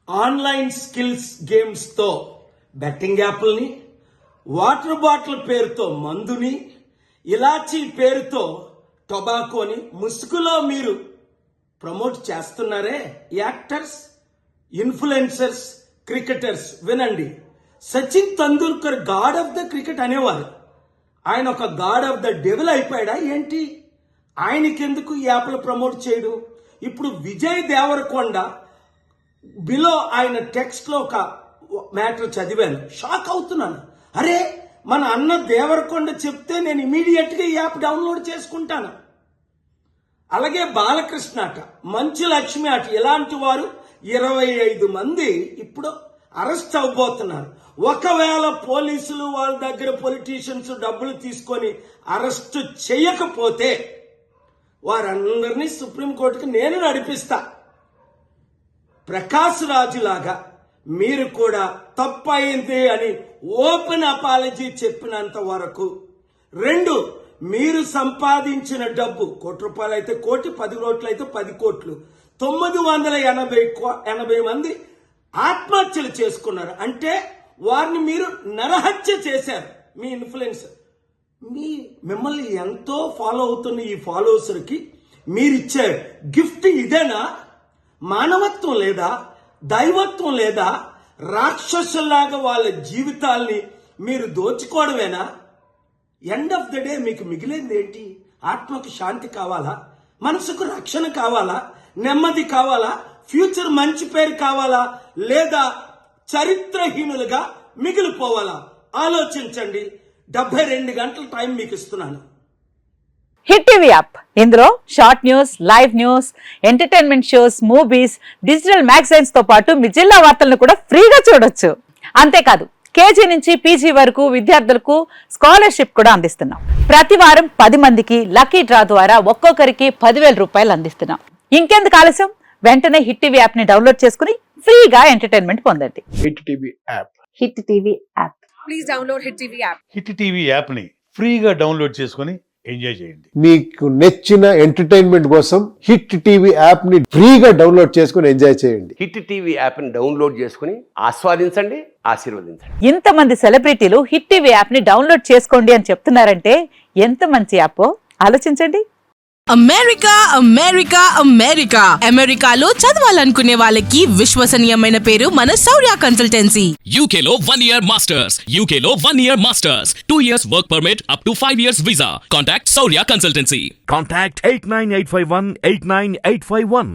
Online skills గేమ్స్తో betting యాప్ల్ని, water bottle పేరుతో మందుని, ఇలాచీ పేరుతో టొబాకోని ముసుగులో మీరు ప్రమోట్ చేస్తున్నారే యాక్టర్స్, ఇన్ఫ్లుయెన్సర్స్, క్రికెటర్స్. వినండి, Sachin Tendulkar god of the cricket అనేవారు. ఆయన ఒక గాడ్ ఆఫ్ ద డెవిల్ అయిపోయాడా ఏంటి? ఆయనకెందుకు ఈ యాప్లు ప్రమోట్ చేయడం? ఇప్పుడు విజయ్ దేవరకొండ బిలో ఆయన టెక్స్ట్ లో ఒక మ్యాటర్ చదివాను, షాక్ అవుతున్నాను. అరే, మన అన్న దేవరకొండ చెప్తే నేను ఇమీడియట్ గా ఈ యాప్ డౌన్లోడ్ చేసుకుంటాను. అలాగే బాలకృష్ణ అట, మంచు లక్ష్మి అట, ఇలాంటి వారు 25 మంది ఇప్పుడు అరెస్ట్ అవబోతున్నారు. ఒకవేళ పోలీసులు వాళ్ళ దగ్గర పొలిటీషియన్స్ డబ్బులు తీసుకొని అరెస్ట్ చేయకపోతే వారందరినీ సుప్రీంకోర్టుకి నేను నడిపిస్తా. ప్రకాష్ రాజు లాగా మీరు కూడా తప్పయింది అని ఓపెన్ అపాలజీ చెప్పినంత వరకు. 2, మీరు సంపాదించిన డబ్బు ₹1 అయితే 1 కోటి, 10 కోట్లు అయితే 10 కోట్లు, 980 మంది ఆత్మహత్యలు చేసుకున్నారు. అంటే వారిని మీరు నరహత్య చేశారు. మీ ఇన్ఫ్లుయెన్సర్ మిమ్మల్ని ఎంతో ఫాలో అవుతున్న ఈ ఫాలోవర్స్కి మీరిచ్చే గిఫ్ట్ ఇదేనా? మానవత్వం లేదా? దైవత్వం లేదా? రాక్షసుల్లాగా వాళ్ళ జీవితాల్ని మీరు దోచుకోవడమేనా? ఎండ్ ఆఫ్ ద డే మీకు మిగిలింది ఏంటి? ఆత్మకు శాంతి కావాలా? మనసుకు రక్షణ కావాలా? నెమ్మది కావాలా? ఫ్యూచర్ మంచి పేరు కావాలా? లేదా చరిత్రహీనులుగా మిగిలిపోవాలా? ఆలోచించండి. 72 గంటల టైం మీకు ఇస్తున్నాను. హిట్ టీవీ యాప్, ఇందులో short news, live news, entertainment shows, movies, digital magazines తో పాటు మీ జిల్లా వార్తలను కూడా ఫ్రీగా చూడొచ్చు. అంతేకాదు, కేజీ నుంచి పీజీ వరకు విద్యార్థులకు స్కాలర్షిప్ కూడా అందిస్తున్నాం. ప్రతి వారం 10 మందికి లక్కీ డ్రా ద్వారా ఒక్కొక్కరికి 10,000 రూపాయలు అందిస్తున్నాం. ఇంకెందుకు ఆలస్యం? వెంటనే హిట్ టీవీ యాప్ ని డౌన్లోడ్ చేసుకుని ఫ్రీగా ఎంటర్టైన్మెంట్ పొందండి. Hit TV app. Hit TV app. Please download hit TV app. Hit TV app ని ఫ్రీగా డౌన్లోడ్ చేసుకుని ఎంజాయ్ చేయండి. మీకు నచ్చిన ఎంటర్టైన్మెంట్ కోసం హిట్ టీవీ యాప్ ని ఫ్రీగా డౌన్లోడ్ చేసుకుని ఎంజాయ్ చేయండి. హిట్ టీవీ యాప్ ని డౌన్లోడ్ చేసుకుని ఆస్వాదించండి, ఆశీర్వదించండి. ఇంతమంది సెలబ్రిటీలు హిట్ టీవీ యాప్ ని డౌన్లోడ్ చేసుకోండి అని చెప్తున్నారంటే ఎంత మంచి యాప్ ఆలోచించండి. అమెరికా అమెరికా అమెరికా అమెరికాలో చదవాలనుకునే వాళ్ళకి విశ్వసనీయమైన పేరు మన శౌర్య కన్సల్టెన్సీ. UK లో 1 year masters. UK లో 1 year masters. 2 years work permit up to 5 years visa. Contact Saurya Consultancy. Contact 89851 89851.